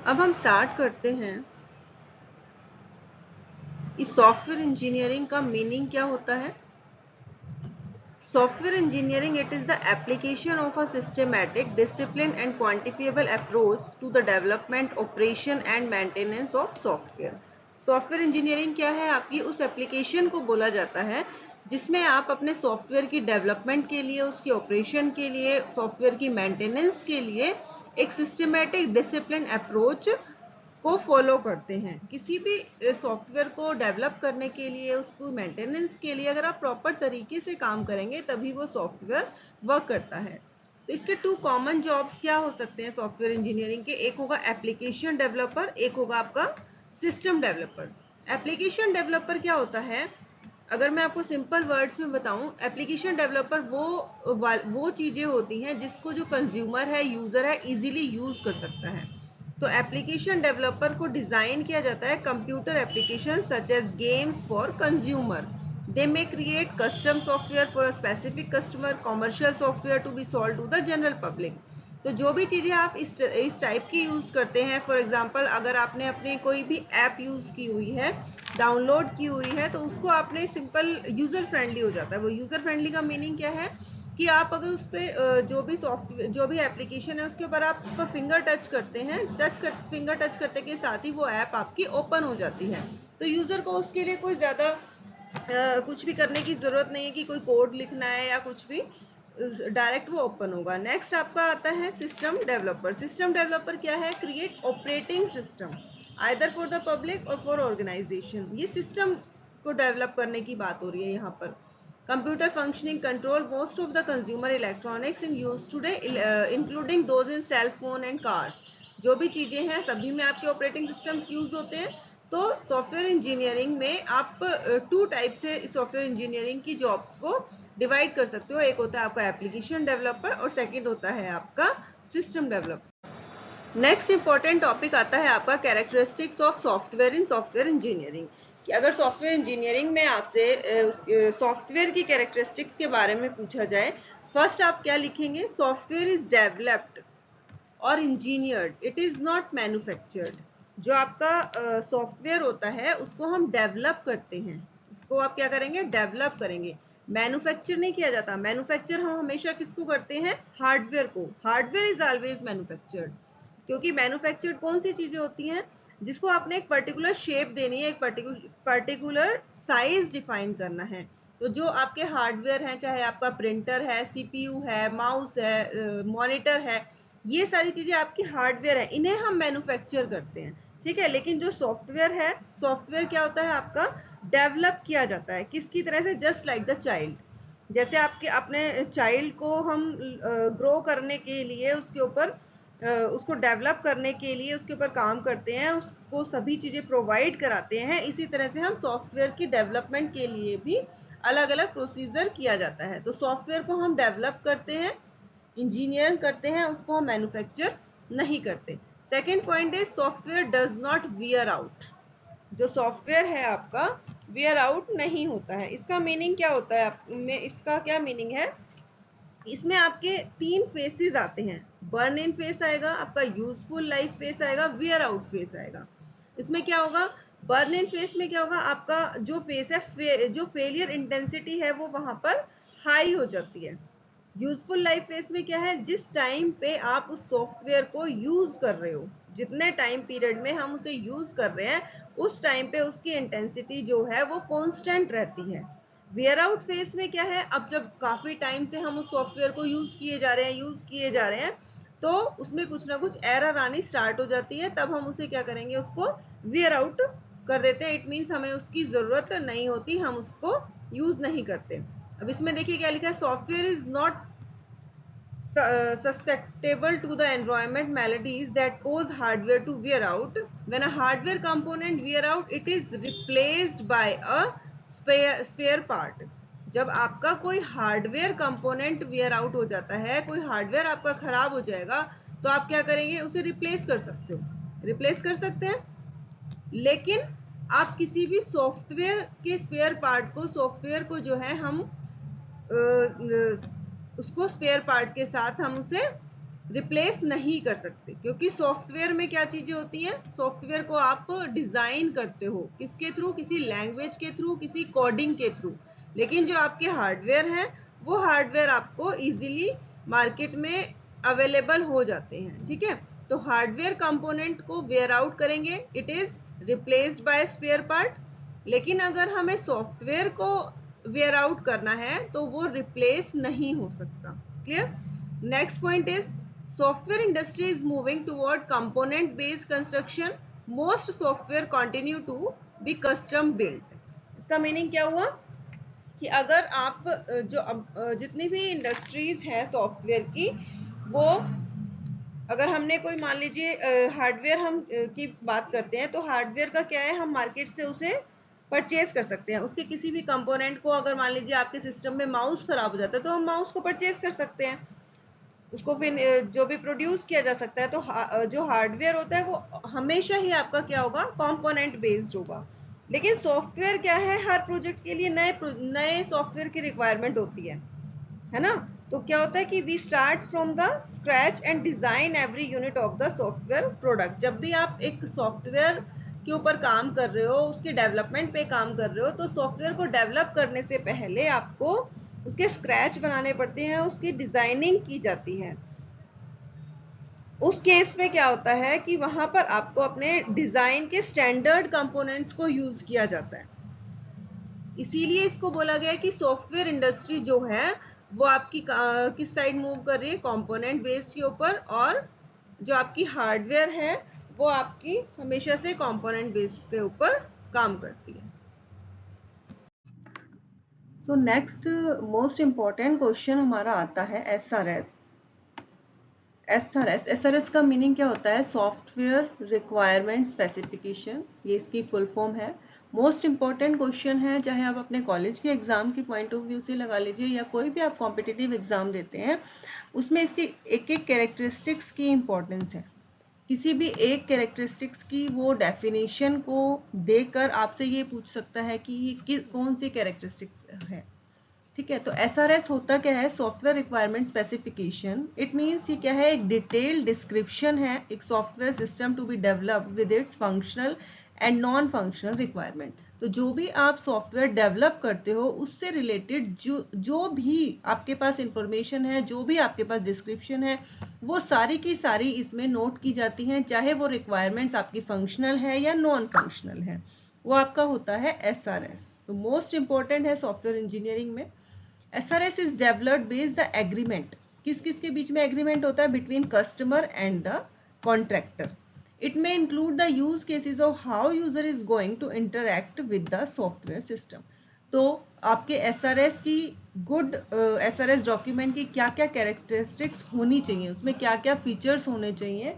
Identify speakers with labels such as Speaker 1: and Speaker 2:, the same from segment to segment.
Speaker 1: अब हम स्टार्ट करते हैं। इस सॉफ्टवेयर इंजीनियरिंग का मीनिंग क्या होता है? Software engineering, it is the application of a systematic, disciplined and quantifiable approach to the development, operation and maintenance of software. Software engineering क्या है? आपकी उस एप्लीकेशन को बोला जाता है जिसमें आप अपने सॉफ्टवेयर की डेवलपमेंट के लिए, उसकी ऑपरेशन के लिए, सॉफ्टवेयर की मेंटेनेंस के लिए एक सिस्टमेटिक डिसिप्लिन अप्रोच को फॉलो करते हैं। किसी भी सॉफ्टवेयर को डेवलप करने के लिए, उसको मेंटेनेंस के लिए अगर आप प्रॉपर तरीके से काम करेंगे तभी वो सॉफ्टवेयर वर्क करता है। तो इसके टू कॉमन जॉब्स क्या हो सकते हैं सॉफ्टवेयर इंजीनियरिंग के? एक होगा एप्लीकेशन डेवलपर, एक होगा आपका सिस्टम डेवलपर। एप्लीकेशन डेवलपर क्या होता है? अगर मैं आपको सिंपल वर्ड्स में बताऊं, एप्लीकेशन डेवलपर वो चीजें होती हैं जिसको जो कंज्यूमर है, यूजर है, इजीली यूज कर सकता है। तो एप्लीकेशन डेवलपर को डिजाइन किया जाता है computer application such as games for consumer. They may create custom software for a specific customer, commercial software to be sold to the general public. तो जो भी चीजें आप इस टाइप की यूज करते हैं, फॉर एग्जांपल अगर आपने अपनी कोई भी ऐप यूज की हुई है, डाउनलोड की हुई है, तो उसको आपने सिंपल यूजर फ्रेंडली हो जाता है। वो यूजर फ्रेंडली का मीनिंग क्या है कि आप अगर उस पर जो भी सॉफ्टवेयर, जो भी एप्लीकेशन है, उसके ऊपर आप फिंगर टच करते हैं, फिंगर टच करते के साथ ही वो ऐप आपकी ओपन हो जाती है। तो यूजर को उसके लिए कोई ज्यादा कुछ भी करने की जरूरत नहीं है कि कोई कोड लिखना है या कुछ भी, डायरेक्ट वो ओपन होगा। नेक्स्ट आपका आता है सिस्टम डेवलपर। सिस्टम डेवलपर क्या है? Create operating system either for the public और फॉर ऑर्गेनाइजेशन। ये सिस्टम को डेवलप करने की बात हो रही है यहाँ पर। Computer functioning control most of the consumer electronics in use today, including those in cell phone and cars. जो भी चीजें हैं सभी में आपके ऑपरेटिंग सिस्टम्स यूज होते हैं। तो सॉफ्टवेयर इंजीनियरिंग में आप टू टाइप से सॉफ्टवेयर इंजीनियरिंग की जॉब्स को डिवाइड कर सकते हो। एक होता है आपका एप्लीकेशन डेवलपर और सेकंड होता है आपका system developer. Next important topic आता है आपका characteristics of software in software engineering. कि अगर सॉफ्टवेयर इंजीनियरिंग में आपसे सॉफ्टवेयर की कैरेक्टरिस्टिक्स के बारे में पूछा जाए, फर्स्ट आप क्या लिखेंगे? सॉफ्टवेयर इज डेवलप्ड और engineered, it is not manufactured. जो आपका सॉफ्टवेयर होता है उसको हम डेवलप करते हैं, उसको आप क्या करेंगे? डेवलप करेंगे। मैन्युफैक्चर नहीं किया जाता। मैन्युफैक्चर हम हमेशा किसको करते हैं? हार्डवेयर को। हार्डवेयर इज ऑलवेज मैन्युफैक्चर्ड, क्योंकि मैन्युफैक्चर्ड कौन सी चीजें होती हैं? जिसको आपने एक पर्टिकुलर शेप देनी है, एक पर्टिकुलर साइज डिफाइन करना है। तो जो आपके हार्डवेयर हैं, चाहे आपका प्रिंटर है, सीपीयू है, माउस है, मॉनिटर है, ये सारी चीजें आपकी हार्डवेयर है, इन्हें हम मैन्युफैक्चर करते हैं। ठीक है। लेकिन जो सॉफ्टवेयर है, सॉफ्टवेयर क्या होता है आपका? डेवलप किया जाता है। किसकी तरह से? Just like the child. जैसे आपके अपने चाइल्ड को हम ग्रो करने के लिए उसके ऊपर उसको डेवलप करने के लिए उसके ऊपर काम करते हैं, उसको सभी चीजें प्रोवाइड कराते हैं, इसी तरह से हम सॉफ्टवेयर की डेवलपमेंट के लिए भी अलग अलग प्रोसीजर किया जाता है। तो सॉफ्टवेयर को हम डेवलप करते हैं, इंजीनियर करते हैं, उसको हम मैन्युफैक्चर नहीं करते। सेकेंड पॉइंट है software does not wear out. जो सॉफ्टवेयर है आपका वियर आउट नहीं होता है। इसका मीनिंग क्या होता है? इसका क्या मीनिंग है? इसमें आपके तीन फेसेस आते हैं। बर्न इन फेस आएगा, आपका यूजफुल लाइफ फेस आएगा, वियर आउट फेस आएगा। इसमें क्या होगा? बर्न इन फेस में क्या होगा? आपका जो फेस है, जो फेलियर इंटेंसिटी है वो वहां पर हाई हो जाती है। यूजफुल लाइफ फेस में क्या है? जिस टाइम पे आप उस सॉफ्टवेयर को यूज कर रहे हो, जितने टाइम पीरियड में हम उसे यूज कर रहे हैं, उस टाइम पे उसकी इंटेंसिटी जो है वो कांस्टेंट रहती है। वेयर आउट फेस में क्या है? अब जब काफी टाइम से हम उस सॉफ्टवेयर को यूज किए जा रहे हैं, तो उसमें कुछ ना कुछ एरर आनी स्टार्ट हो जाती है, तब हम उसे क्या करेंगे? उसको वेयर आउट कर देते हैं। इट मीन्स हमें उसकी जरूरत नहीं होती, हम उसको यूज नहीं करते। अब इसमें देखिए क्या लिखा है? Software is not susceptible to the environment maladies that cause hardware to wear out. When a hardware component wear out, it is replaced by a spare part. जब आपका कोई हार्डवेयर कंपोनेंट वेयर आउट हो जाता है, कोई hardware आपका खराब हो जाएगा, तो आप क्या करेंगे? उसे रिप्लेस कर सकते हो, रिप्लेस कर सकते हैं। लेकिन आप किसी भी सॉफ्टवेयर के स्पेयर पार्ट को, सॉफ्टवेयर को जो है हम उसको स्पेयर पार्ट के साथ हम उसे रिप्लेस नहीं कर सकते, क्योंकि सॉफ्टवेयर में क्या चीजें होती हैं, सॉफ्टवेयर को आप डिजाइन करते हो किसके थ्रू, किसी लैंग्वेज के थ्रू, किसी कोडिंग के थ्रू। लेकिन जो आपके हार्डवेयर हैं वो हार्डवेयर आपको इजीली मार्केट में अवेलेबल हो जाते हैं, ठीक है। तो हार्डवेयर कंपोनेंट को वेयर आउट करेंगे, it is replaced by spare part. लेकिन अगर हमें सॉफ्टवेयर को वेयर आउट करना है तो वो रिप्लेस नहीं हो सकता। Clear. Next point is software industry is moving toward component based construction. Most software continue to be custom built. इसका मीनिंग क्या हुआ कि अगर आप जितनी भी इंडस्ट्रीज है सॉफ्टवेयर की, वो अगर हमने कोई मान लीजिए हार्डवेयर हम की बात करते हैं, तो हार्डवेयर का क्या है, हम मार्केट से उसे परचेज कर सकते हैं। उसके किसी भी कंपोनेंट को, अगर मान लीजिए आपके सिस्टम में माउस खराब हो जाता है तो हम माउस को परचेज कर सकते हैं, उसको फिर जो भी प्रोड्यूस किया जा सकता है। तो जो हार्डवेयर होता है वो हमेशा ही आपका क्या होगा, कंपोनेंट बेस्ड होगा। लेकिन सॉफ्टवेयर क्या है, हर प्रोजेक्ट के लिए नए सॉफ्टवेयर की रिक्वायरमेंट होती है ना। तो क्या होता है कि we start from the scratch and design every unit of the software product. जब भी आप एक सॉफ्टवेयर के ऊपर काम कर रहे हो, उसके डेवलपमेंट पे काम कर रहे हो, तो सॉफ्टवेयर को डेवलप करने से पहले आपको उसके स्क्रैच बनाने पड़ते हैं, उसकी डिजाइनिंग की जाती है। उस केस में क्या होता है कि वहां पर आपको अपने डिजाइन के स्टैंडर्ड कंपोनेंट्स को यूज किया जाता है। इसीलिए इसको बोला गया है कि सॉफ्टवेयर इंडस्ट्री जो है वो आपकी किस साइड मूव कर रही है, कंपोनेंट बेस्ड के ऊपर, और जो आपकी हार्डवेयर है वो आपकी हमेशा से कंपोनेंट बेस्ड के ऊपर काम करती है। So next most important question हमारा आता है SRS। SRS का मीनिंग क्या होता है, सॉफ्टवेयर रिक्वायरमेंट स्पेसिफिकेशन, ये इसकी फुल फॉर्म है। मोस्ट इंपॉर्टेंट क्वेश्चन है, चाहे आप अपने कॉलेज के एग्जाम की पॉइंट ऑफ व्यू से लगा लीजिए या कोई भी आप कॉम्पिटिटिव एग्जाम देते हैं, उसमें इसकी एक एक कैरेक्टरिस्टिक्स की इंपॉर्टेंस है। किसी भी एक कैरेक्टरिस्टिक्स की वो डेफिनेशन को देकर आपसे ये पूछ सकता है कि ये कौन सी कैरेक्टरिस्टिक्स है, ठीक है। तो SRS होता क्या है, software requirement specification. It means ये क्या है, एक डिटेल डिस्क्रिप्शन है एक software system to be developed with its functional and non functional requirement. तो जो भी आप सॉफ्टवेयर डेवलप करते हो उससे रिलेटेड जो भी आपके पास इंफॉर्मेशन है, जो भी आपके पास डिस्क्रिप्शन है, वो सारी की सारी इसमें नोट की जाती हैं, चाहे वो रिक्वायरमेंट्स आपकी फंक्शनल है या नॉन फंक्शनल है, वो आपका होता है SRS। तो मोस्ट इंपॉर्टेंट है सॉफ्टवेयर इंजीनियरिंग में। SRS is developed based the agreement. किस किस के बीच में एग्रीमेंट होता है, between customer and the contractor. It may include the use cases of how user is going to interact with the software system. तो आपके SRS की SRS डॉक्यूमेंट की क्या क्या कैरेक्टरिस्टिक्स होनी चाहिए, उसमें क्या क्या फीचर्स होने चाहिए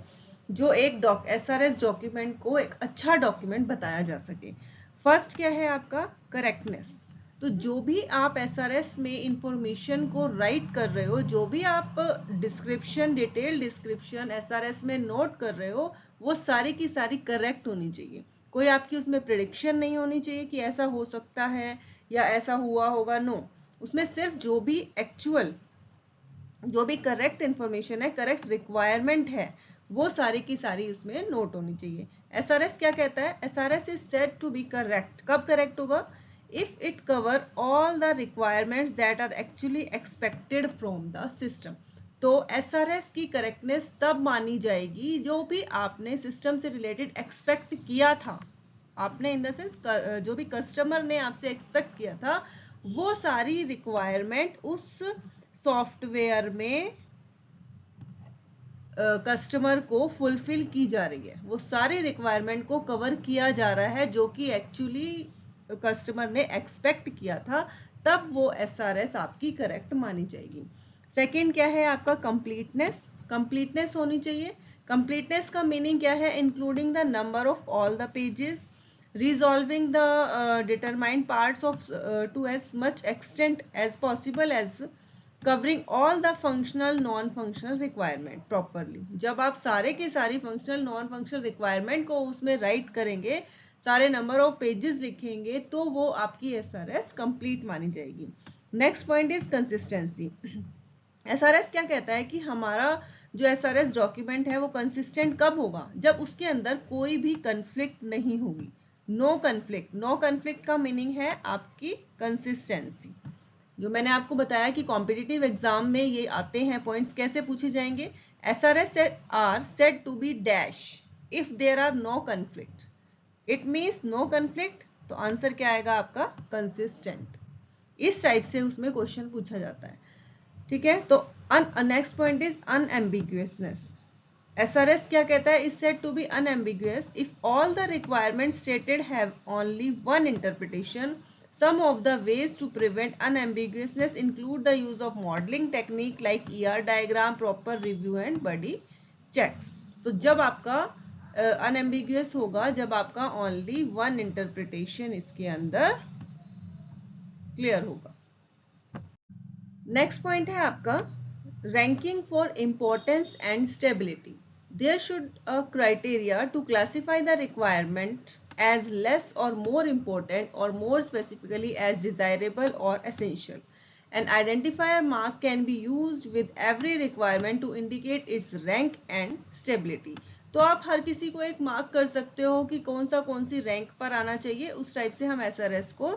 Speaker 1: जो एक SRS डॉक्यूमेंट को एक अच्छा डॉक्यूमेंट बताया जा सके। फर्स्ट क्या है आपका, करेक्टनेस। तो जो भी आप SRS में इंफॉर्मेशन को राइट कर रहे हो, जो भी आप डिस्क्रिप्शन, डिटेल डिस्क्रिप्शन SRS में नोट कर रहे हो, वो सारी की सारी करेक्ट होनी चाहिए। कोई आपकी उसमें प्रेडिक्शन नहीं होनी चाहिए कि ऐसा हो सकता है या ऐसा हुआ होगा, नो। उसमें सिर्फ जो भी एक्चुअल, जो भी करेक्ट इंफॉर्मेशन है, करेक्ट रिक्वायरमेंट है, वो सारी की सारी इसमें नोट होनी चाहिए। SRS क्या कहता है, SRS is said to be correct. कब करेक्ट होगा, if it cover all the requirements that are actually expected from the system। तो SRS की करेक्टनेस तब मानी जाएगी जो भी आपने सिस्टम से रिलेटेड एक्सपेक्ट किया था, आपने इन द सेंस जो भी कस्टमर ने आपसे एक्सपेक्ट किया था, वो सारी रिक्वायरमेंट उस सॉफ्टवेयर में कस्टमर को फुलफिल की जा रही है, वो सारी रिक्वायरमेंट को कवर किया जा रहा है जो कि एक्चुअली कस्टमर ने एक्सपेक्ट किया था, तब वो SRS आपकी करेक्ट मानी जाएगी। सेकंड क्या है आपका, कंप्लीटनेस। कंप्लीटनेस होनी चाहिए। कंप्लीटनेस का मीनिंग क्या है, including the number of all the pages, resolving the determined parts of to as much extent as possible as covering all the functional non-functional requirement properly। जब आप सारे के सारी functional non-functional requirement को उसमें write करेंगे, सारे नंबर ऑफ पेजेस लिखेंगे, तो वो आपकी SRS कंप्लीट मानी जाएगी। Next point is consistency. SRS क्या कहता है कि हमारा जो SRS डॉक्यूमेंट है वो कंसिस्टेंट कब होगा? जब उसके अंदर कोई भी कंफ्लिक्ट नहीं होगी। नो कन्फ्लिक्ट, नो कन्फ्लिक्ट का मीनिंग है आपकी कंसिस्टेंसी। जो मैंने आपको बताया कि कॉम्पिटिटिव एग्जाम में ये आते हैं पॉइंट्स, कैसे पूछे जाएंगे? SRS are said to be dash if there are no conflict, it means no conflict, तो आंसर क्या आएगा आपका? कंसिस्टेंट। इस टाइप से उसमें क्वेश्चन पूछा जाता है, ठीक है। तो next point is unambiguousness. SRS क्या कहता है? Is said to be unambiguous if all the requirement stated have only one interpretation. Some of the ways to prevent unambiguousness include the use of modeling technique like ER diagram, proper review and body checks. तो जब आपका unambiguous होगा जब आपका only one interpretation इसके अंदर clear होगा। Next point है आपका ranking for importance and stability. There should a criteria to classify the requirement as less or more important or more specifically as desirable or essential. An identifier mark can be used with every requirement to indicate its rank and stability. तो आप हर किसी को एक mark कर सकते हो कि कौन सी रैंक पर आना चाहिए, उस टाइप से हम SRS को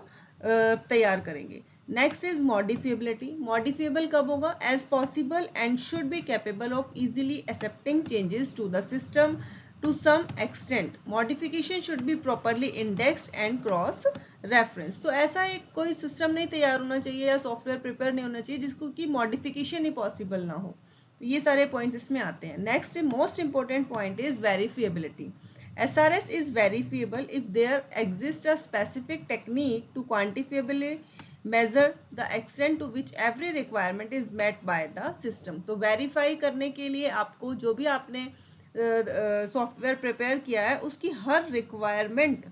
Speaker 1: तैयार करेंगे। Next is मॉडिफिएबिलिटी। मॉडिफिएबल कब होगा? As possible and should be capable of easily accepting changes to the system to some extent. Modification should be properly indexed and cross reference. तो ऐसा एक कोई सिस्टम नहीं तैयार होना चाहिए या सॉफ्टवेयर प्रिपेयर नहीं होना चाहिए जिसको कि मॉडिफिकेशन ही पॉसिबल ना हो। ये सारे पॉइंट्स इसमें आते हैं। Next most important point is verifiability. SRS is verifiable if there exists a specific technique to quantifiably measure the extent to which every requirement is met by the system. तो verify करने के लिए आपको जो भी आपने सॉफ्टवेयर प्रिपेयर किया है उसकी हर requirement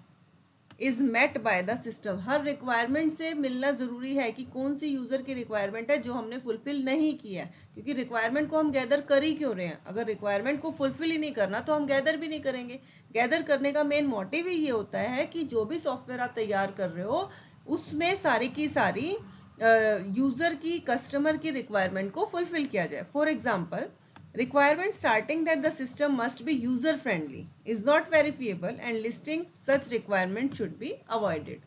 Speaker 1: is met by the system. हर रिक्वायरमेंट से मिलना जरूरी है कि कौन सी यूजर की रिक्वायरमेंट है जो हमने फुलफिल नहीं किया, क्योंकि रिक्वायरमेंट को हम गैदर कर ही क्यों रहे हैं? अगर रिक्वायरमेंट को फुलफिल ही नहीं करना तो हम गैदर भी नहीं करेंगे। गैदर करने का मेन मोटिव ही ये होता है कि जो भी सॉफ्टवेयर आप तैयार कर रहे हो उसमें सारी की सारी यूजर की, कस्टमर की रिक्वायरमेंट को फुलफिल किया जाए। For example, requirement starting that the system must be user friendly is not verifiable and listing such requirement should be avoided.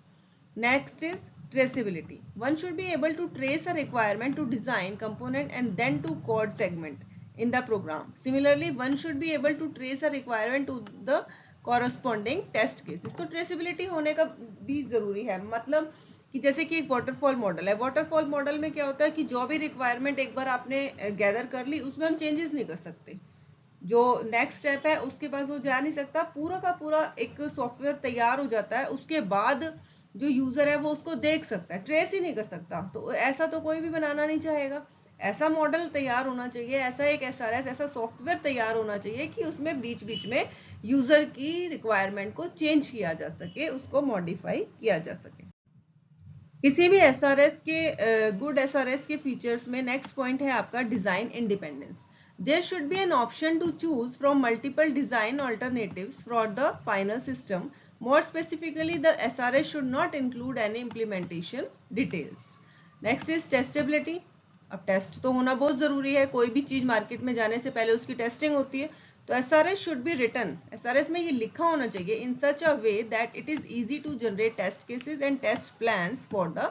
Speaker 1: Next is traceability. One should be able to trace a requirement to design, component and then to code segment in the program. Similarly, one should be able to trace a requirement to the corresponding test cases. तो traceability होने का भी जरूरी है। मतलब कि जैसे कि एक वाटरफॉल मॉडल है, वाटरफॉल मॉडल में क्या होता है कि जो भी रिक्वायरमेंट एक बार आपने गैदर कर ली उसमें हम चेंजेस नहीं कर सकते। जो नेक्स्ट स्टेप है उसके पास वो जा नहीं सकता। पूरा का पूरा एक सॉफ्टवेयर तैयार हो जाता है, उसके बाद जो यूजर है वो उसको देख सकता है, ट्रेस ही नहीं कर सकता। तो ऐसा तो कोई भी बनाना नहीं चाहेगा। ऐसा मॉडल तैयार होना चाहिए, ऐसा एक SRS, ऐसा सॉफ्टवेयर तैयार होना चाहिए कि उसमें बीच बीच में यूजर की रिक्वायरमेंट को चेंज किया जा सके, उसको मॉडिफाई किया जा सके। किसी भी SRS के गुड SRS के फीचर्स में नेक्स्ट पॉइंट है आपका design independence. There should be an option to choose from multiple design alternatives for the final system. More specifically the SRS should not include any implementation details. Next is testability. अब test तो होना बहुत जरूरी है, कोई भी चीज market में जाने से पहले उसकी टेस्टिंग होती है। तो SRS should be written, SRS में ये लिखा होना चाहिए in such a way that it is easy to generate test cases and test plans for the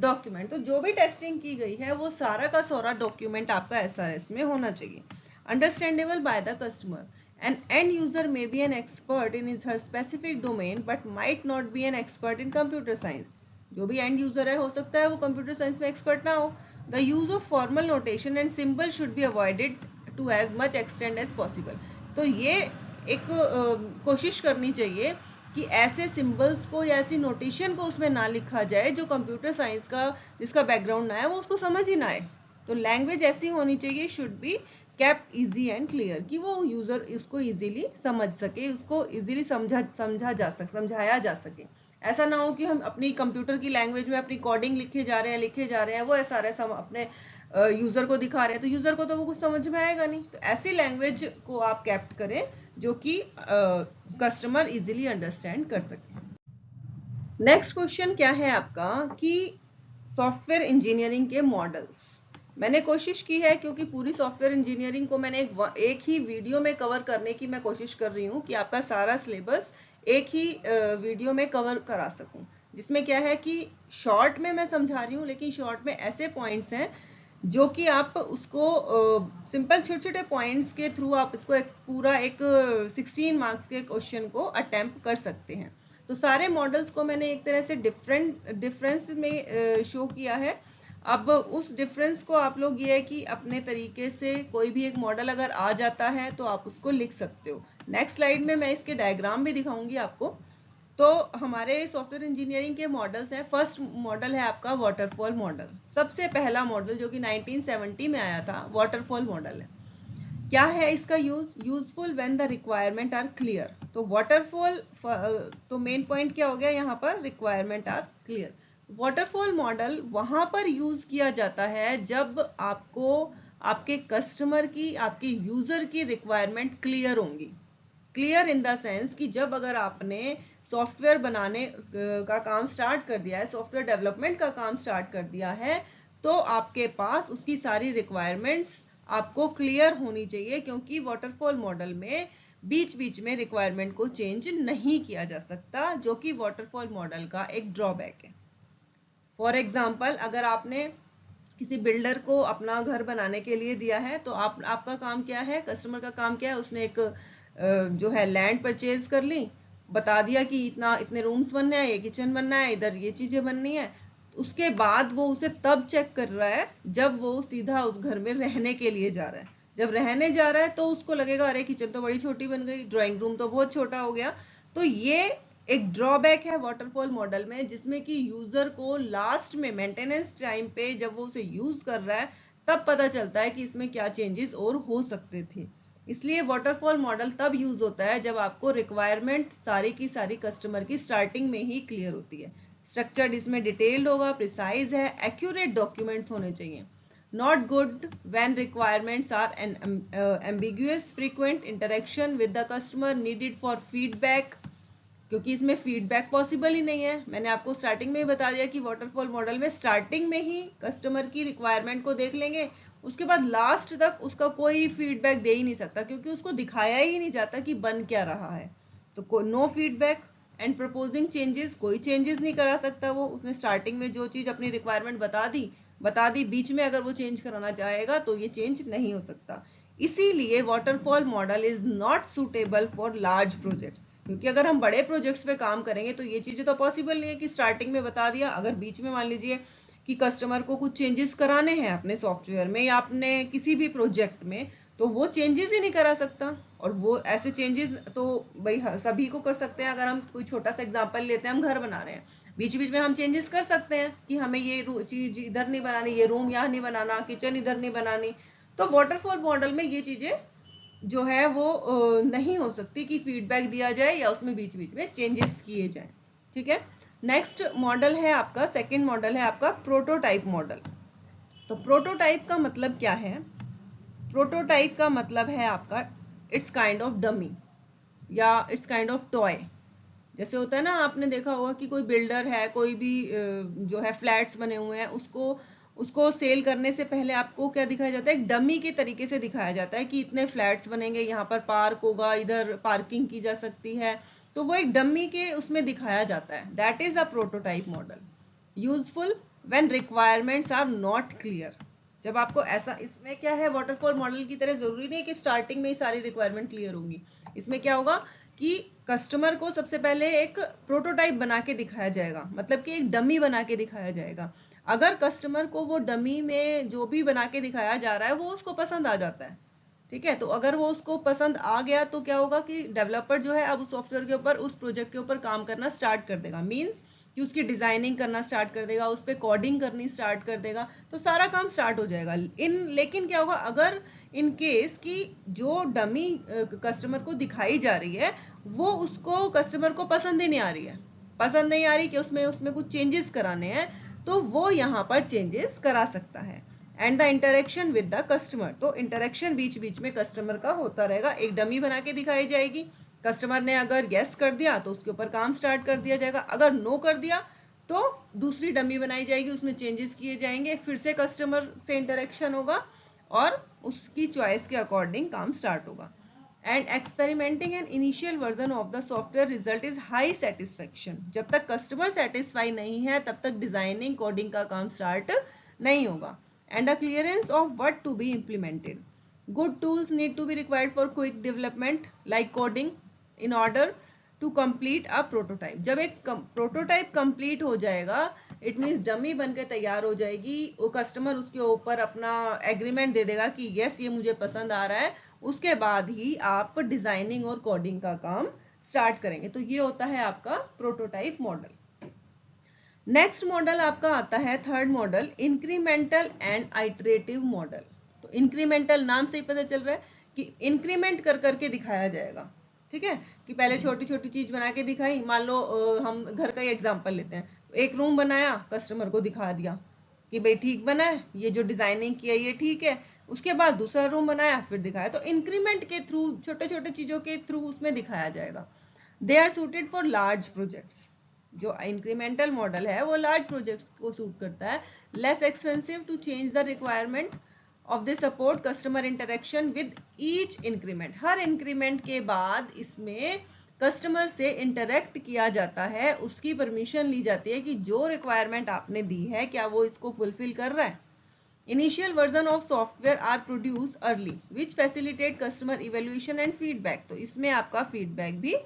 Speaker 1: document. तो जो भी टेस्टिंग की गई है वो सारा का सारा डॉक्यूमेंट आपका SRS में होना चाहिए। Understandable by the customer. An end user may be an expert in his her specific domain but might not be an expert in computer science. जो भी end user है हो सकता है वो computer science में expert ना हो। The use of formal notation and symbol should be avoided to as much extent as possible. तो ये एक कोशिश करनी चाहिए कि ऐसे सिंबल्स को या ऐसी नोटेशन को उसमें ना लिखा जाए जो कंप्यूटर साइंस का जिसका बैकग्राउंड ना है वो उसको समझ ही ना आए। तो लैंग्वेज ऐसी होनी चाहिए, should be kept easy and clear, कि वो यूजर इसको इजीली समझ सके, उसको इजीली समझाया जा सके। ऐसा ना हो कि हम अपनी कंप्यूटर की लैंग्वेज में अपनी कोडिंग लिखे जा रहे हैं वो SRS हम अपने यूजर को दिखा रहे हैं तो यूजर को तो वो कुछ समझ में आएगा नहीं। तो ऐसी लैंग्वेज को आप कैप्ट करें जो कि कस्टमर इजीली अंडरस्टैंड कर सके। नेक्स्ट क्वेश्चन क्या है आपका कि सॉफ्टवेयर इंजीनियरिंग के मॉडल्स। मैंने कोशिश की है, क्योंकि पूरी सॉफ्टवेयर इंजीनियरिंग को मैंने एक ही वीडियो में कवर करने की मैं कोशिश कर रही हूँ कि आपका सारा सिलेबस एक ही वीडियो में कवर करा सकूं, जिसमें क्या है कि शॉर्ट में मैं समझा रही हूँ, लेकिन शॉर्ट में ऐसे पॉइंट्स हैं जो कि आप उसको सिंपल छोटे छोटे पॉइंट्स के थ्रू आप इसको एक पूरा एक 16 मार्क्स के क्वेश्चन को अटेम्प्ट कर सकते हैं। तो सारे मॉडल्स को मैंने एक तरह से डिफरेंस में शो किया है। अब उस डिफरेंस को आप लोग ये है कि अपने तरीके से कोई भी एक मॉडल अगर आ जाता है तो आप उसको लिख सकते हो। नेक्स्ट स्लाइड में मैं इसके डायग्राम भी दिखाऊंगी आपको। तो हमारे सॉफ्टवेयर इंजीनियरिंग के मॉडल्स हैं। फर्स्ट मॉडल है आपका वाटरफॉल मॉडल, सबसे पहला मॉडल जो कि 1970 में आया था, वाटरफॉल मॉडल है। क्या है इसका useful when the requirement are clear. तो वाटरफॉल, तो मेन पॉइंट क्या हो गया यहाँ पर, requirement are clear. Waterfall model वहां पर यूज किया जाता है जब आपको आपके कस्टमर की, आपके यूजर की रिक्वायरमेंट क्लियर होंगी। क्लियर इन द सेंस कि जब अगर आपने सॉफ्टवेयर बनाने का काम स्टार्ट कर दिया है, सॉफ्टवेयर डेवलपमेंट का काम स्टार्ट कर दिया है, तो आपके पास उसकी सारी रिक्वायरमेंट्स आपको क्लियर होनी चाहिए, क्योंकि वाटरफॉल मॉडल में बीच बीच में रिक्वायरमेंट को चेंज नहीं किया जा सकता, जो कि वाटरफॉल मॉडल का एक ड्रॉबैक है। फॉर एग्जाम्पल, अगर आपने किसी बिल्डर को अपना घर बनाने के लिए दिया है, तो आपका काम क्या है, कस्टमर का काम क्या है, उसने एक जो है लैंड परचेज कर ली, बता दिया कि इतने रूम्स बनने हैं, ये किचन बनना है, इधर ये चीजें बननी है। उसके बाद वो उसे तब चेक कर रहा है जब वो सीधा उस घर में रहने के लिए जा रहा है। जब रहने जा रहा है तो उसको लगेगा अरे किचन तो बड़ी छोटी बन गई, ड्राइंग रूम तो बहुत छोटा हो गया। तो ये एक ड्रॉबैक है वाटरफॉल मॉडल में, जिसमें कि यूजर को लास्ट में मेंटेनेंस टाइम पे जब वो उसे यूज कर रहा है तब पता चलता है कि इसमें क्या चेंजेस और हो सकते थे। इसलिए वाटरफॉल मॉडल तब यूज होता है जब आपको रिक्वायरमेंट सारी की सारी कस्टमर की स्टार्टिंग में ही क्लियर होती है। स्ट्रक्चर्ड इसमें डिटेल्ड होगा, प्रिसाइज है, एक्यूरेट डॉक्यूमेंट्स होने चाहिए। Not good when requirements are ambiguous, frequent interaction with the customer needed for feedback, क्योंकि इसमें फीडबैक पॉसिबल ही नहीं है। मैंने आपको स्टार्टिंग में ही बता दिया कि वाटरफॉल मॉडल में स्टार्टिंग में ही कस्टमर की रिक्वायरमेंट को देख लेंगे, उसके बाद लास्ट तक उसका कोई फीडबैक दे ही नहीं सकता, क्योंकि उसको दिखाया ही नहीं जाता कि बन क्या रहा है। तो no feedback and proposing changes, कोई चेंजेस नहीं करा सकता वो। उसने स्टार्टिंग में जो चीज अपनी रिक्वायरमेंट बता दी, बीच में अगर वो चेंज कराना चाहेगा तो ये चेंज नहीं हो सकता। इसीलिए waterfall model is not suitable for large projects, क्योंकि अगर हम बड़े प्रोजेक्ट्स पे काम करेंगे तो ये चीजें तो पॉसिबल नहीं है कि स्टार्टिंग में बता दिया, अगर बीच में मान लीजिए कि कस्टमर को कुछ चेंजेस कराने हैं अपने सॉफ्टवेयर में या अपने किसी भी प्रोजेक्ट में, तो वो चेंजेस ही नहीं करा सकता। और वो ऐसे चेंजेस तो भाई सभी को कर सकते हैं। अगर हम कोई छोटा सा एग्जांपल लेते हैं, हम घर बना रहे हैं, बीच बीच में हम चेंजेस कर सकते हैं कि हमें ये चीज इधर नहीं बनानी, ये रूम यहाँ नहीं बनाना, किचन इधर नहीं बनानी। तो वाटरफॉल मॉडल में ये चीजें जो है वो नहीं हो सकती कि फीडबैक दिया जाए या उसमें बीच बीच में चेंजेस किए जाएं। ठीक है, नेक्स्ट मॉडल है आपका, सेकंड मॉडल है आपका प्रोटोटाइप मॉडल। तो प्रोटोटाइप का मतलब क्या है? प्रोटोटाइप का मतलब है आपका इट्स काइंड ऑफ डमी या इट्स काइंड ऑफ टॉय। जैसे होता है ना, आपने देखा होगा कि कोई बिल्डर है, कोई भी जो है फ्लैट्स बने हुए हैं, उसको सेल करने से पहले आपको क्या दिखाया जाता है, एक डमी के तरीके से दिखाया जाता है कि इतने फ्लैट्स बनेंगे, यहाँ पर पार्क होगा, इधर पार्किंग की जा सकती है। तो वो एक डमी के उसमें दिखाया जाता है। That is a prototype model, useful when requirements are not clear. जब आपको ऐसा, इसमें क्या है, वाटरफॉल मॉडल की तरह जरूरी नहीं है कि स्टार्टिंग में ही सारी रिक्वायरमेंट क्लियर होंगी। इसमें क्या होगा कि कस्टमर को सबसे पहले एक प्रोटोटाइप बना के दिखाया जाएगा, मतलब कि एक डमी बना के दिखाया जाएगा। अगर कस्टमर को वो डमी में जो भी बना के दिखाया जा रहा है वो उसको पसंद आ जाता है, ठीक है, तो अगर वो उसको पसंद आ गया तो क्या होगा कि डेवलपर जो है अब उस सॉफ्टवेयर के ऊपर, उस प्रोजेक्ट के ऊपर काम करना स्टार्ट कर देगा। मींस कि उसकी डिजाइनिंग करना स्टार्ट कर देगा, उस पर कोडिंग करनी स्टार्ट कर देगा, तो सारा काम स्टार्ट हो जाएगा। लेकिन क्या होगा, अगर इन केस कि जो डमी कस्टमर को दिखाई जा रही है वो उसको कस्टमर को पसंद ही नहीं आ रही है, पसंद नहीं आ रही कि उसमें कुछ चेंजेस कराने हैं, तो वो यहाँ पर चेंजेस करा सकता है। And the interaction with the customer, तो इंटरेक्शन बीच बीच में कस्टमर का होता रहेगा। एक डमी बना के दिखाई जाएगी, कस्टमर ने अगर यस कर दिया तो उसके ऊपर काम स्टार्ट कर दिया जाएगा, अगर नो कर दिया तो दूसरी डमी बनाई जाएगी, उसमें चेंजेस किए जाएंगे, फिर से कस्टमर से इंटरेक्शन होगा और उसकी चॉइस के अकॉर्डिंग काम स्टार्ट होगा। And experimenting an initial version of the software result is high satisfaction. जब तक कस्टमर सेटिस्फाई नहीं है तब तक डिजाइनिंग कोडिंग का काम स्टार्ट नहीं होगा। And a clearance of what to be implemented. Good tools need to be required for quick development like coding in order to complete a prototype. जब एक प्रोटोटाइप कंप्लीट हो जाएगा, इट मीन्स डमी बनकर तैयार हो जाएगी, वो कस्टमर उसके ऊपर अपना एग्रीमेंट दे देगा कि यस ये मुझे पसंद आ रहा है, उसके बाद ही आप डिजाइनिंग और कोडिंग का काम स्टार्ट करेंगे। तो ये होता है आपका प्रोटोटाइप मॉडल। नेक्स्ट मॉडल आपका आता है third model, incremental and iterative model. तो इंक्रीमेंटल नाम से ही पता चल रहा है कि इंक्रीमेंट कर करके दिखाया जाएगा, ठीक है, कि पहले छोटी छोटी चीज बना के दिखाई। मान लो हम घर का ही एग्जांपल लेते हैं, एक रूम बनाया, कस्टमर को दिखा दिया कि भाई ठीक बना है, ये जो डिजाइनिंग किया ये ठीक है, उसके बाद दूसरा रूम बनाया, फिर दिखाया। तो इंक्रीमेंट के थ्रू, छोटे छोटे चीजों के थ्रू उसमें दिखाया जाएगा। They are suited for large projects. जो इंक्रीमेंटल मॉडल है वो लार्ज प्रोजेक्ट्स को सूट करता है। Less expensive to change the requirement of they support customer interaction with each increment. हर इंक्रीमेंट के बाद इसमें कस्टमर से इंटरेक्ट किया जाता है, उसकी परमिशन ली जाती है कि जो रिक्वायरमेंट आपने दी है क्या वो इसको फुलफिल कर रहा है। Initial version of software are produce early which facilitate customer evaluation and feedback. तो इसमें आपका फीडबैक भी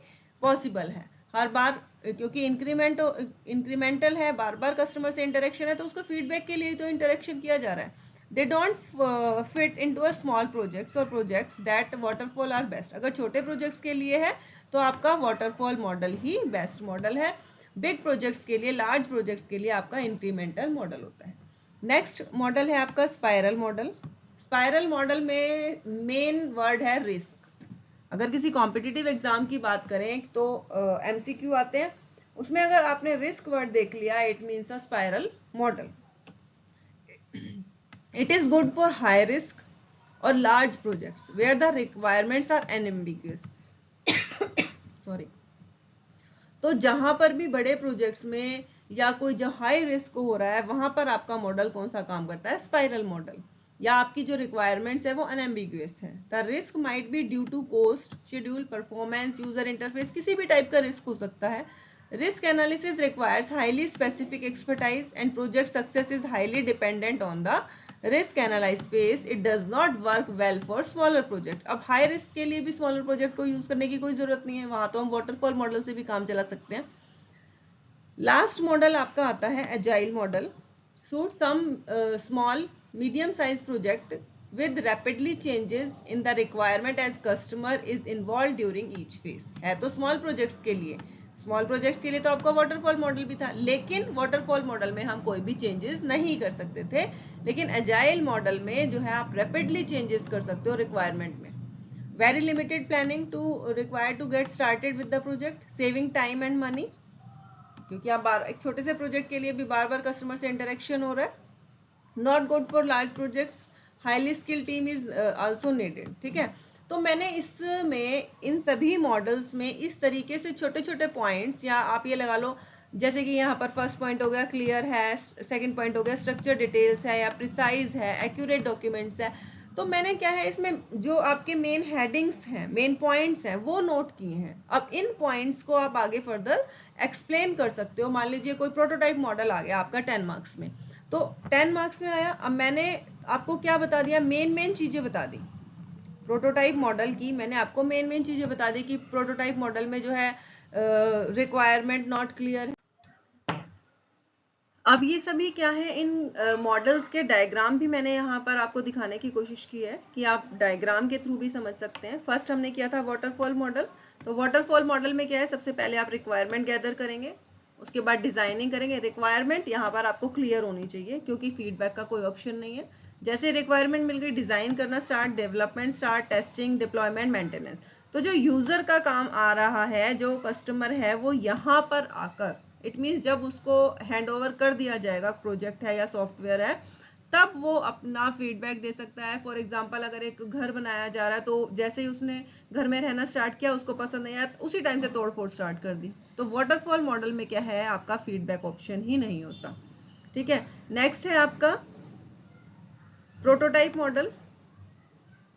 Speaker 1: पॉसिबल है हर बार, क्योंकि इंक्रीमेंटल है, बार बार कस्टमर से इंटरेक्शन है, तो उसको फीडबैक के लिए तो इंटरेक्शन किया जा रहा है। They don't fit into a small projects or projects that waterfall are best. अगर छोटे प्रोजेक्ट्स के लिए है तो आपका वाटरफॉल मॉडल ही बेस्ट मॉडल है। बिग प्रोजेक्ट्स के लिए, लार्ज प्रोजेक्ट्स के लिए आपका इंक्रीमेंटल मॉडल होता है। नेक्स्ट मॉडल है आपका स्पाइरल मॉडल। स्पाइरल मॉडल में मेन वर्ड है रिस्क। अगर किसी कॉम्पिटिटिव एग्जाम की बात करें तो एमसीक्यू आते हैं, उसमें अगर आपने रिस्क वर्ड देख लिया, it means a spiral model. It is good for high risk or large projects where the requirements are unambiguous. Sorry. तो जहां पर भी बड़े प्रोजेक्ट्स में या कोई जो हाई रिस्क हो रहा है वहां पर आपका मॉडल कौन सा काम करता है? Spiral model. या आपकी जो रिक्वायरमेंट्स है वो अनएम्बिगुअस है। The risk might be due to cost, schedule, performance, user interface, किसी भी टाइप का रिस्क हो सकता है। Risk analysis requires highly specific expertise and project success is highly dependent on the risk analysis phase. It does not work well for smaller project. अब high risk के लिए भी smaller project को use करने की कोई जरूरत नहीं है, वहां तो हम waterfall मॉडल से भी काम चला सकते हैं। लास्ट मॉडल आपका आता है agile model. Suit some small medium size project with rapidly changes in the requirement as customer is involved during each phase. है तो small projects के लिए, स्मॉल प्रोजेक्ट्स के लिए तो आपका वाटरफॉल मॉडल भी था, लेकिन वाटरफॉल मॉडल में हम कोई भी चेंजेस नहीं कर सकते थे। लेकिन एजाइल मॉडल में जो है आप रैपिडली चेंजेस कर सकते हो रिक्वायरमेंट में। Very limited planning to require to get started with the project, saving time and money, क्योंकि आप एक छोटे से प्रोजेक्ट के लिए भी बार बार कस्टमर से इंटरेक्शन हो रहा है। Not good for large projects, highly skilled team is also needed. ठीक है, तो मैंने इसमें इन सभी मॉडल्स में इस तरीके से छोटे छोटे पॉइंट्स, या आप ये लगा लो जैसे कि यहाँ पर फर्स्ट पॉइंट हो गया क्लियर है, सेकंड पॉइंट हो गया स्ट्रक्चर डिटेल्स है, या प्रिसाइज है, एक्यूरेट डॉक्यूमेंट्स है। तो मैंने क्या है इसमें जो आपके मेन हेडिंग्स हैं, मेन पॉइंट्स हैं, वो नोट किए हैं। अब इन पॉइंट्स को आप आगे फर्दर एक्सप्लेन कर सकते हो। मान लीजिए कोई प्रोटोटाइप मॉडल आ गया आपका 10 मार्क्स में, तो 10 मार्क्स में आया, अब मैंने आपको क्या बता दिया, मेन चीजें बता दी प्रोटोटाइप मॉडल की। मैंने आपको मेन चीजें बता दी कि प्रोटोटाइप मॉडल में जो है रिक्वायरमेंट नॉट क्लियर है। अब ये सभी क्या है, इन मॉडल्स के डायग्राम भी मैंने यहाँ पर आपको दिखाने की कोशिश की है कि आप डायग्राम के थ्रू भी समझ सकते हैं। फर्स्ट हमने किया था वाटरफॉल मॉडल। तो वाटरफॉल मॉडल में क्या है, सबसे पहले आप रिक्वायरमेंट गैदर करेंगे, उसके बाद डिजाइनिंग करेंगे। रिक्वायरमेंट यहाँ पर आपको क्लियर होनी चाहिए क्योंकि फीडबैक का कोई ऑप्शन नहीं है। जैसे रिक्वायरमेंट मिल गई, डिजाइन करना start, development start, testing, deployment, maintenance. तो जो यूजर का काम आ रहा है, जो कस्टमर है, वो यहाँ पर आकर, इट मीन्स जब उसको हैंड ओवर कर दिया जाएगा, प्रोजेक्ट है या सॉफ्टवेयर है, तब वो अपना फीडबैक दे सकता है। फॉर एग्जांपल अगर एक घर बनाया जा रहा है तो जैसे ही उसने घर में रहना स्टार्ट किया, उसको पसंद नहीं आया, तो उसी टाइम से तोड़फोड़ स्टार्ट कर दी। तो वाटरफॉल मॉडल में क्या है, आपका फीडबैक ऑप्शन ही नहीं होता। ठीक है, नेक्स्ट है आपका प्रोटोटाइप मॉडल।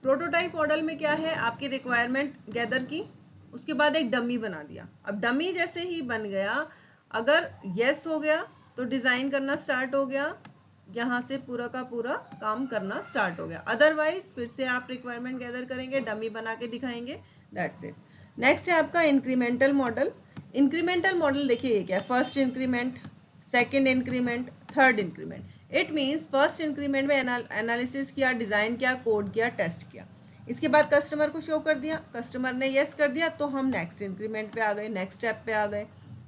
Speaker 1: प्रोटोटाइप मॉडल में क्या है, आपकी रिक्वायरमेंट गैदर की, उसके बाद एक डमी बना दिया। अब डमी जैसे ही बन गया, अगर यस हो गया तो डिजाइन करना स्टार्ट हो गया, यहाँ से पूरा का पूरा काम करना स्टार्ट हो गया। अदरवाइज फिर से आप रिक्वायरमेंट गैदर करेंगे, डमी बना के दिखाएंगे, दैट्स इट। नेक्स्ट है आपका इंक्रीमेंटल मॉडल। इंक्रीमेंटल मॉडल देखिए ये क्या है, first increment, second increment, third increment. It means first increment में एनालिसिस किया, डिजाइन किया, कोड किया, टेस्ट किया, इसके बाद कस्टमर को शो कर दिया, कस्टमर ने यस कर दिया तो हम नेक्स्ट इंक्रीमेंट पे आ गए, नेक्स्ट स्टेप पे आ गए,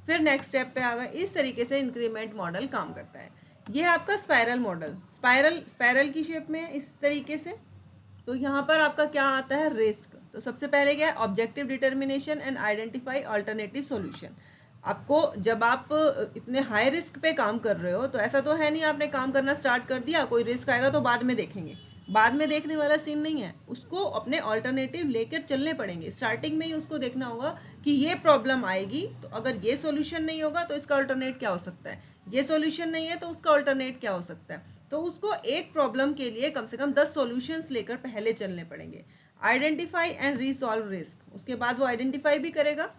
Speaker 1: फिर नेक्स्ट स्टेप पे आ गए। इस तरीके से इंक्रीमेंट मॉडल काम करता है। ये है आपका स्पाइरल मॉडल, स्पाइरल की शेप में इस तरीके से। तो यहाँ पर आपका क्या आता है, रिस्क। तो सबसे पहले क्या है, objective determination and identify alternative solution. आपको जब आप इतने हाई रिस्क पे काम कर रहे हो, तो ऐसा तो है नहीं आपने काम करना स्टार्ट कर दिया, कोई रिस्क आएगा तो बाद में देखेंगे, बाद में देखने वाला सीन नहीं है। उसको अपने ऑल्टरनेटिव लेकर चलने पड़ेंगे, स्टार्टिंग में ही उसको देखना होगा कि ये प्रॉब्लम आएगी, तो अगर ये सॉल्यूशन नहीं होगा तो इसका अल्टरनेट क्या हो सकता है, ये सॉल्यूशन नहीं है तो उसका अल्टरनेट क्या हो सकता है। तो उसको एक प्रॉब्लम के लिए कम से कम 10 सॉल्यूशंस लेकर पहले चलने पड़ेंगे। आइडेंटिफाई एंड रिसॉल्व रिस्क, उसके बाद वो आइडेंटिफाई भी करेगा,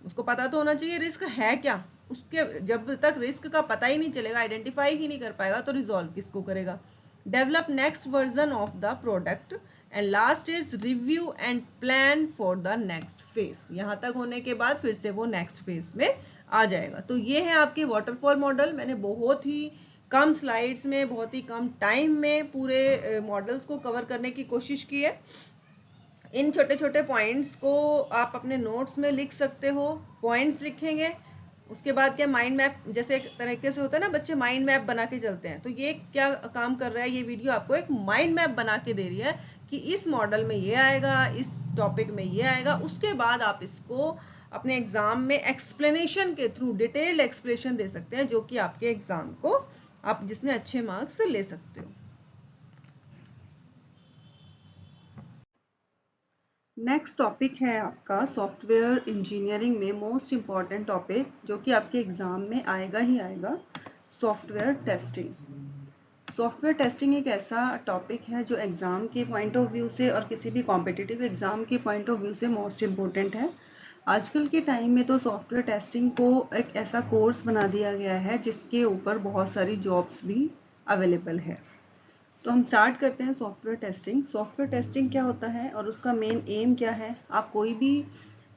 Speaker 1: उसको पता तो होना चाहिए रिस्क है क्या। उसके जब तक रिस्क का पता ही नहीं चलेगा, आइडेंटिफाई ही नहीं कर पाएगा, तो रिजॉल्व किसको करेगा। Develop next version of the product and last is review and plan for the next phase. यहाँ तक होने के बाद फिर से वो नेक्स्ट फेज में आ जाएगा। तो ये है आपके वाटरफॉल मॉडल। मैंने बहुत ही कम स्लाइड्स में, बहुत ही कम टाइम में पूरे मॉडल्स को कवर करने की कोशिश की है। इन छोटे छोटे पॉइंट्स को आप अपने नोट्स में लिख सकते हो। पॉइंट्स लिखेंगे, उसके बाद क्या माइंड मैप, जैसे एक तरीके से होता है ना, बच्चे माइंड मैप बना के चलते हैं, तो ये क्या काम कर रहा है, ये वीडियो आपको एक माइंड मैप बना के दे रही है कि इस मॉडल में ये आएगा, इस टॉपिक में ये आएगा। उसके बाद आप इसको अपने एग्जाम में एक्सप्लेनेशन के थ्रू डिटेल्ड एक्सप्लेनेशन दे सकते हैं, जो कि आपके एग्जाम को आप जिसमें अच्छे मार्क्स ले सकते हो। नेक्स्ट टॉपिक है आपका सॉफ्टवेयर इंजीनियरिंग में मोस्ट इम्पॉर्टेंट टॉपिक, जो कि आपके एग्जाम में आएगा ही आएगा, सॉफ्टवेयर टेस्टिंग। सॉफ्टवेयर टेस्टिंग एक ऐसा टॉपिक है जो एग्जाम के पॉइंट ऑफ व्यू से और किसी भी कॉम्पिटिटिव एग्जाम के पॉइंट ऑफ व्यू से मोस्ट इम्पोर्टेंट है। आजकल के टाइम में तो सॉफ्टवेयर टेस्टिंग को एक ऐसा कोर्स बना दिया गया है जिसके ऊपर बहुत सारी जॉब्स भी अवेलेबल है। तो हम स्टार्ट करते हैं सॉफ्टवेयर टेस्टिंग। सॉफ्टवेयर टेस्टिंग क्या होता है और उसका मेन एम क्या है। आप कोई भी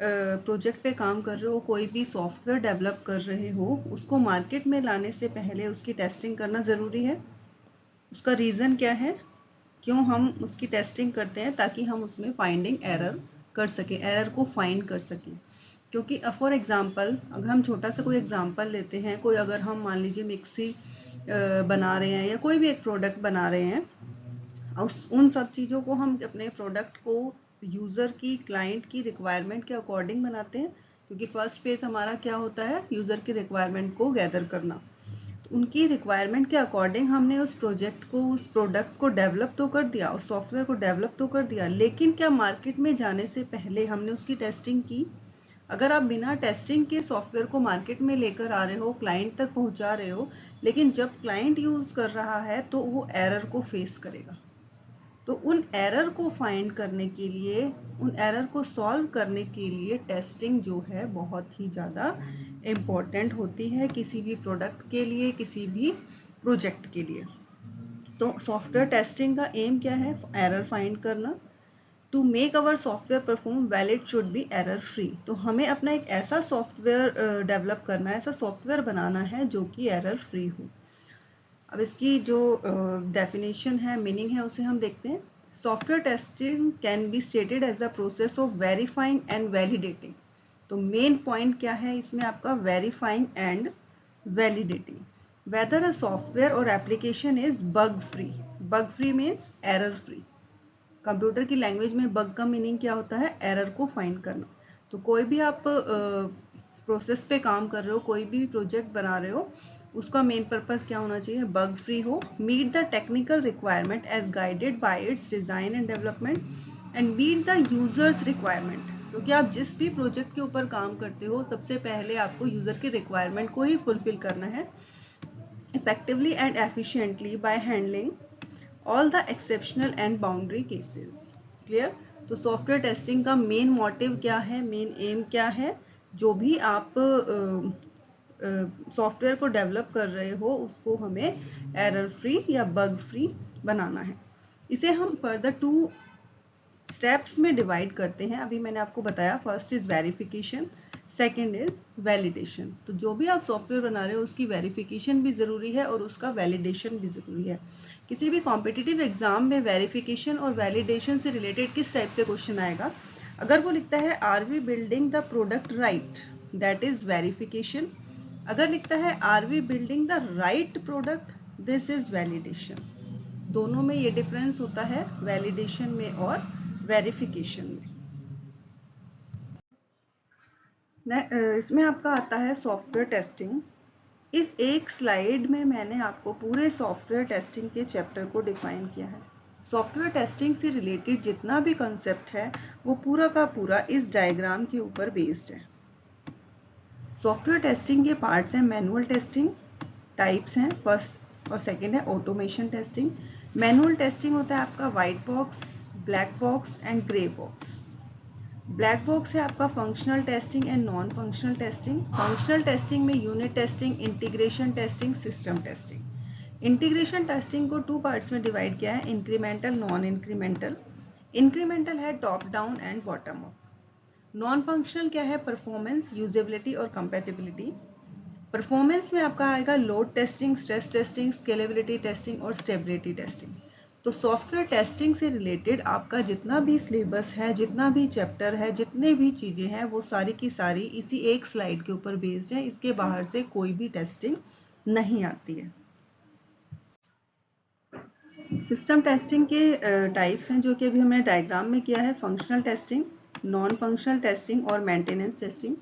Speaker 1: प्रोजेक्ट पे काम कर रहे हो, कोई भी सॉफ्टवेयर डेवलप कर रहे हो, उसको मार्केट में लाने से पहले उसकी टेस्टिंग करना ज़रूरी है। उसका रीज़न क्या है, क्यों हम उसकी टेस्टिंग करते हैं, ताकि हम उसमें फाइंडिंग एरर कर सकें, एरर को फाइंड कर सकें। क्योंकि फॉर एग्जांपल अगर हम छोटा सा कोई एग्जांपल लेते हैं, कोई अगर हम मान लीजिए मिक्सी बना रहे हैं या कोई भी एक प्रोडक्ट बना रहे हैं, उन सब चीज़ों को हम अपने प्रोडक्ट को यूज़र की, क्लाइंट की रिक्वायरमेंट के अकॉर्डिंग बनाते हैं। क्योंकि फर्स्ट फेज हमारा क्या होता है, यूज़र की रिक्वायरमेंट को गैदर करना। तो उनकी रिक्वायरमेंट के अकॉर्डिंग हमने उस प्रोजेक्ट को, उस प्रोडक्ट को डेवलप तो कर दिया, उस सॉफ्टवेयर को डेवलप तो कर दिया, लेकिन क्या मार्केट में जाने से पहले हमने उसकी टेस्टिंग की। अगर आप बिना टेस्टिंग के सॉफ्टवेयर को मार्केट में लेकर आ रहे हो, क्लाइंट तक पहुंचा रहे हो, लेकिन जब क्लाइंट यूज़ कर रहा है तो वो एरर को फेस करेगा। तो उन एरर को फाइंड करने के लिए, उन एरर को सॉल्व करने के लिए टेस्टिंग जो है बहुत ही ज़्यादा इम्पोर्टेंट होती है किसी भी प्रोडक्ट के लिए, किसी भी प्रोजेक्ट के लिए। तो सॉफ्टवेयर टेस्टिंग का एम क्या है, एरर फाइंड करना। To make our software perform well it should be error free. तो हमें अपना एक ऐसा सॉफ्टवेयर डेवलप करना है, ऐसा सॉफ्टवेयर बनाना है जो कि एरर फ्री हो। अब इसकी जो डेफिनेशन है, मीनिंग है, उसे हम देखते हैं। Software testing can be stated as the process of verifying and validating. तो मेन पॉइंट क्या है इसमें आपका, verifying and validating whether a software or application is bug free. Bug free means error free. Computer की language में bug का meaning क्या होता है, एरर को फाइंड करना। तो कोई भी आप प्रोसेस पे काम कर रहे हो, कोई भी प्रोजेक्ट बना रहे हो, उसका मेन पर्पस क्या होना चाहिए, बग फ्री हो, meet the technical requirement as guided by its design and development and meet the users requirement. क्योंकि आप जिस भी प्रोजेक्ट के ऊपर काम करते हो सबसे पहले आपको यूजर की रिक्वायरमेंट को ही फुलफिल करना है effectively and efficiently by handling all the exceptional and boundary cases। Clear? तो सॉफ्टवेयर टेस्टिंग का मेन मोटिव क्या है, मेन एम क्या है, जो भी आप सॉफ्टवेयर को डेवलप कर रहे हो उसको हमें एरर फ्री या बग फ्री बनाना है। इसे हम फर्दर 2 स्टेप्स में डिवाइड करते हैं। अभी मैंने आपको बताया, first is verification, second is validation. तो जो भी आप सॉफ्टवेयर बना रहे हो उसकी वेरिफिकेशन भी जरूरी है और उसका वैलिडेशन भी जरूरी है। किसी भी कॉम्पिटिटिव एग्जाम में वेरिफिकेशन और वैलिडेशन से रिलेटेड किस टाइप से क्वेश्चन आएगा, अगर वो लिखता है are we building the product right, that is verification. अगर लिखता है are we building the right product, this is validation. दोनों में ये डिफरेंस होता है, वैलिडेशन में और वेरिफिकेशन में। इसमें आपका आता है सॉफ्टवेयर टेस्टिंग। इस एक स्लाइड में मैंने आपको पूरे सॉफ्टवेयर टेस्टिंग के चैप्टर को डिफाइन किया है। सॉफ्टवेयर टेस्टिंग से रिलेटेड जितना भी कंसेप्ट है वो पूरा का पूरा इस डायग्राम के ऊपर बेस्ड है। सॉफ्टवेयर टेस्टिंग के पार्ट्स हैं मैनुअल टेस्टिंग, टाइप्स हैं, फर्स्ट और सेकंड है ऑटोमेशन टेस्टिंग। मैनुअल टेस्टिंग होता है आपका white box, black box and grey box. Black box है आपका functional testing and non functional testing. Functional testing में unit testing, integration testing, system testing. Integration testing को 2 parts में divide किया है, इंक्रीमेंटल, नॉन इंक्रीमेंटल। इंक्रीमेंटल है top down and bottom up. Non functional क्या है, परफॉर्मेंस, यूजेबिलिटी और compatibility. Performance में आपका आएगा load testing, stress testing, scalability testing और स्टेबिलिटी टेस्टिंग। तो सॉफ्टवेयर टेस्टिंग से रिलेटेड आपका जितना भी सिलेबस है, जितना भी चैप्टर है, जितने भी चीजें हैं, वो सारी की सारी इसी एक स्लाइड के ऊपर बेस्ड है। इसके बाहर से कोई भी टेस्टिंग नहीं आती है। सिस्टम टेस्टिंग के टाइप्स हैं जो कि अभी हमने डायग्राम में किया है, functional testing, non functional testing और मेंटेनेंस टेस्टिंग।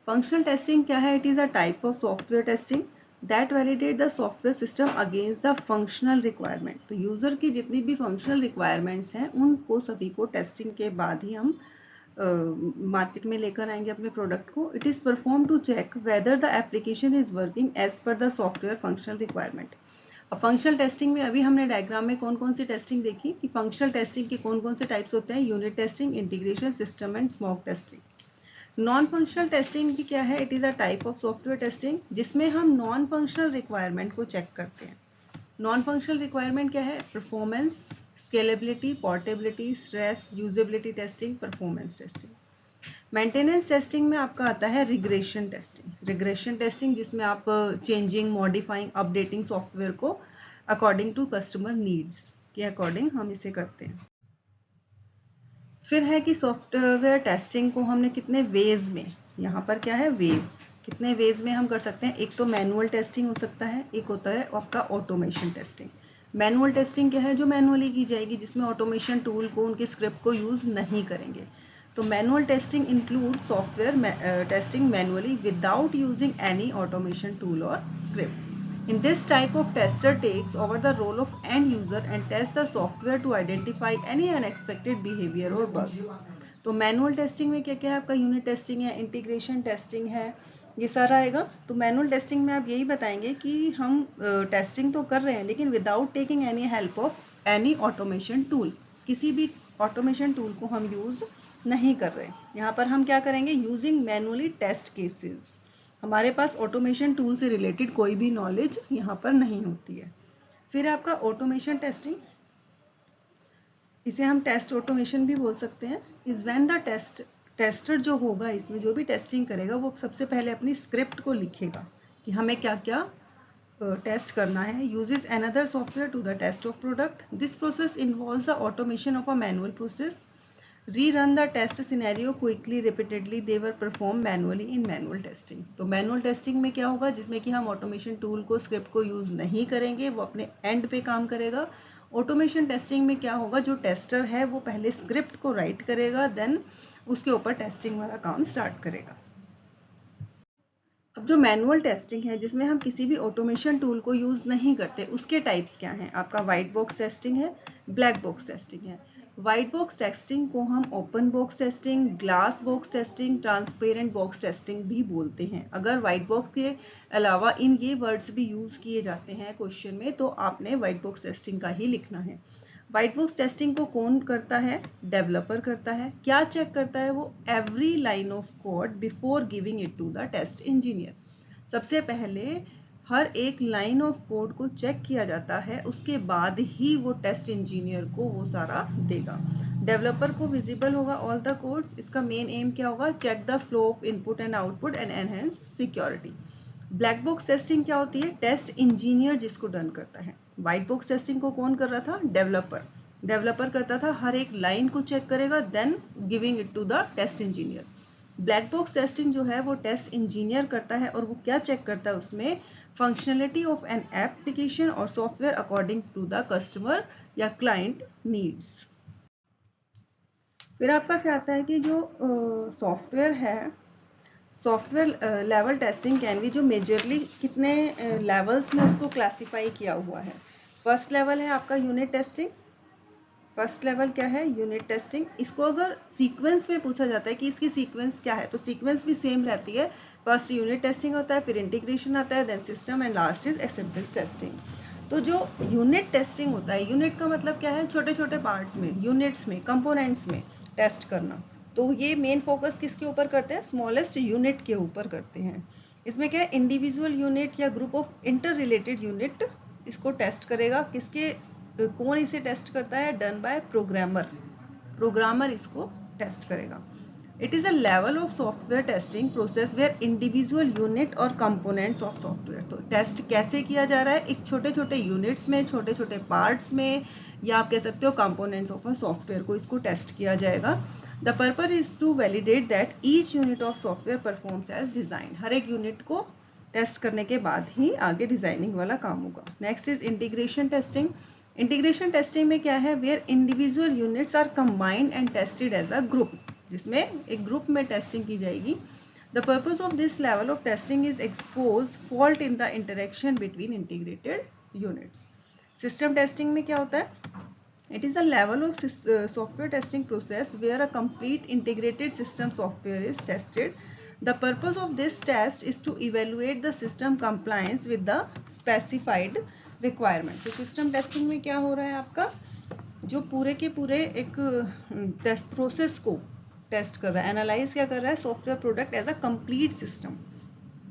Speaker 1: फंक्शनल टेस्टिंग क्या है, it is a type of software testing that validate the software system against the functional requirement. तो यूजर की जितनी भी फंक्शनल रिक्वायरमेंट्स हैं उनको सभी को टेस्टिंग के बाद ही हम मार्केट में लेकर आएंगे अपने प्रोडक्ट को। It is perform to check whether the application is working as per the software functional requirement. अब फंक्शनल टेस्टिंग में अभी हमने डायग्राम में कौन कौन सी टेस्टिंग देखी कि फंक्शनल टेस्टिंग के कौन कौन से टाइप्स होते हैं, unit testing, integration, system and smoke testing. Non functional testing की क्या है, it is a type of software testing जिसमें हम नॉन फंक्शनल रिक्वायरमेंट को चेक करते हैं। नॉन फंक्शनल रिक्वायरमेंट क्या है, performance, scalability, portability, stress, usability testing, performance testing. Maintenance testing में आपका आता है रिग्रेशन टेस्टिंग। रिग्रेशन टेस्टिंग जिसमें आप चेंजिंग, मॉडिफाइंग, अपडेटिंग सॉफ्टवेयर को अकॉर्डिंग टू कस्टमर नीड्स के अकॉर्डिंग हम इसे करते हैं। फिर है कि सॉफ्टवेयर टेस्टिंग को हमने कितने वेज में, यहाँ पर क्या है वेज, कितने वेज में हम कर सकते हैं। एक तो मैनुअल टेस्टिंग हो सकता है, एक होता है आपका ऑटोमेशन टेस्टिंग। मैनुअल टेस्टिंग क्या है, जो मैनुअली की जाएगी, जिसमें ऑटोमेशन टूल को, उनके स्क्रिप्ट को यूज नहीं करेंगे। तो manual testing include software testing manually without using any automation tool और script. In this type of tester takes over the role of end user and tests the software to identify any unexpected behavior or bug. तो manual testing में क्या क्या है आपका, unit testing है, integration testing है, ये सारा आएगा। तो मैनुअल टेस्टिंग में आप यही बताएंगे कि हम टेस्टिंग तो कर रहे हैं लेकिन without taking any help of any automation tool, किसी भी ऑटोमेशन टूल को हम यूज नहीं कर रहे। यहाँ पर हम क्या करेंगे, यूजिंग मैनुअली टेस्ट केसेस। हमारे पास ऑटोमेशन टूल से रिलेटेड कोई भी नॉलेज यहाँ पर नहीं होती है। फिर आपका ऑटोमेशन टेस्टिंग, इसे हम टेस्ट ऑटोमेशन भी बोल सकते हैं, इज व्हेन द टेस्टर जो होगा, इसमें जो भी टेस्टिंग करेगा वो सबसे पहले अपनी स्क्रिप्ट को लिखेगा कि हमें क्या क्या टेस्ट करना है। Uses another software to the test of product. This process involves the automation of a manual process. Rerun the test scenario quickly, repeatedly. They were performed manually in manual testing. तो manual testing में क्या होगा, जिसमें कि हम automation tool को, script को use नहीं करेंगे, वो अपने एंड पे काम करेगा। ऑटोमेशन टेस्टिंग में क्या होगा, जो टेस्टर है वो पहले स्क्रिप्ट को राइट करेगा, देन उसके ऊपर टेस्टिंग वाला काम स्टार्ट करेगा। अब जो मैनुअल टेस्टिंग है जिसमें हम किसी भी ऑटोमेशन टूल को यूज़ नहीं करते, उसके टाइप्स क्या हैं? आपका वाइट बॉक्स टेस्टिंग है, ब्लैक बॉक्स टेस्टिंग है। वाइट बॉक्स टेस्टिंग को हम open box testing, glass box testing, transparent box testing भी बोलते हैं। अगर वाइट बॉक्स के अलावा इन ये वर्ड्स भी यूज़ किए जाते हैं क्वेश्चन में, तो आपने वाइट बॉक्स टेस्टिंग का ही लिखना है। व्हाइट बॉक्स टेस्टिंग को कौन करता है? डेवलपर करता है। क्या चेक करता है वो? Every line of code before giving it to the test engineer. सबसे पहले हर एक लाइन ऑफ कोड को चेक किया जाता है, उसके बाद ही वो टेस्ट इंजीनियर को वो सारा देगा। डेवलपर को विजिबल होगा ऑल द कोड्स। इसका मेन एम क्या होगा? Check the flow of input and output and enhance security. Black box testing क्या होती है? टेस्ट इंजीनियर जिसको डन करता है। व्हाइट बॉक्स टेस्टिंग को कौन कर रहा था? डेवलपर करता था, हर एक लाइन को चेक करेगा, then giving it to the test engineer. Black box testing जो है वो टेस्ट इंजीनियर करता है, और वो क्या चेक करता है? उसमें फंक्शनलिटी ऑफ एन एप्लीकेशन और software according to the customer या क्लाइंट नीड्स। फिर आपका क्या आता है कि जो सॉफ्टवेयर है, software level testing can be, जो मेजरली कितने लेवल्स में उसको क्लासिफाई किया हुआ है। फर्स्ट लेवल है आपका यूनिट टेस्टिंग। फर्स्ट लेवल क्या है? Unit testing. इसको अगर सीक्वेंस में पूछा जाता है कि इसकी सीक्वेंस क्या है, तो सीक्वेंस भी सेम रहती है। फर्स्ट यूनिट टेस्टिंग होता है, फिर इंटीग्रेशन आता है, then system, and last is acceptance testing. तो जो यूनिट टेस्टिंग होता है, यूनिट का मतलब क्या है? छोटे छोटे पार्ट्स में, यूनिट्स में, कंपोनेंट्स में टेस्ट करना। तो ये मेन फोकस किसके ऊपर करते हैं? स्मॉलेस्ट यूनिट के ऊपर करते हैं। इसमें क्या है? इंडिविजुअल यूनिट या group of inter related unit इसको टेस्ट करेगा। किसके, कौन इसे टेस्ट करता है? डन बाय प्रोग्रामर इसको टेस्ट करेगा। It is a level of software testing process where individual unit और कंपोनेंट्स ऑफ सॉफ्टवेयर। तो टेस्ट कैसे किया जा रहा है? एक छोटे छोटे यूनिट्स में, छोटे छोटे पार्ट्स में, या आप कह सकते हो कंपोनेंट्स ऑफ अ सॉफ्टवेयर को इसको टेस्ट किया जाएगा। The purpose is to validate that each unit of software performs as design. हर एक यूनिट को टेस्ट करने के बाद ही आगे डिजाइनिंग वाला काम होगा। Next is integration testing. Integration testing में क्या है? Where individual units are combined and tested as a group, जिसमें एक ग्रुप में टेस्टिंग की जाएगी। The purpose of this level of testing is expose fault in the interaction between integrated units. System testing में क्या होता है? It is a level of software testing process where a complete integrated system software is tested. The purpose of this test is to evaluate the system compliance with the specified requirement. तो system testing में क्या हो रहा है आपका? जो पूरे के पूरे एक टेस्ट प्रोसेस को टेस्ट कर रहा है, एनालाइज क्या कर रहा है? Software product as a complete system.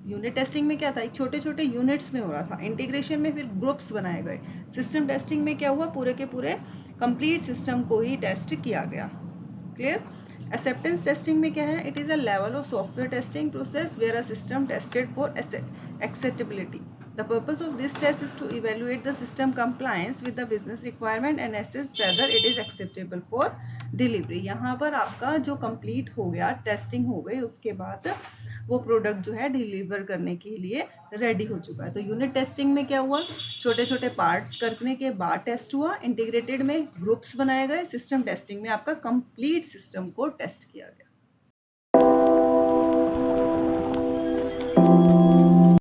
Speaker 1: Unit testing में क्या था? एक छोटे छोटे यूनिट्स में हो रहा था। इंटीग्रेशन में फिर ग्रुप्स बनाए गए। सिस्टम टेस्टिंग में क्या हुआ? पूरे के पूरे कंप्लीट सिस्टम को ही टेस्ट किया गया। क्लियर? एक्सेप्टेंस टेस्टिंग में क्या है? It is a level of software testing process where a system tested for acceptability. The purpose of this test is to evaluate the system compliance with the business requirement and assess whether it is acceptable for delivery. यहाँ पर आपका जो complete हो गया, testing हो गई, उसके बाद वो प्रोडक्ट जो है डिलीवर करने के लिए रेडी हो चुका है। तो यूनिट टेस्टिंग में क्या हुआ? छोटे छोटे पार्ट्स करने के बाद टेस्ट हुआ। इंटीग्रेटेड में ग्रुप्स बनाए गए। सिस्टम टेस्टिंग में आपका कंप्लीट सिस्टम को टेस्ट किया गया।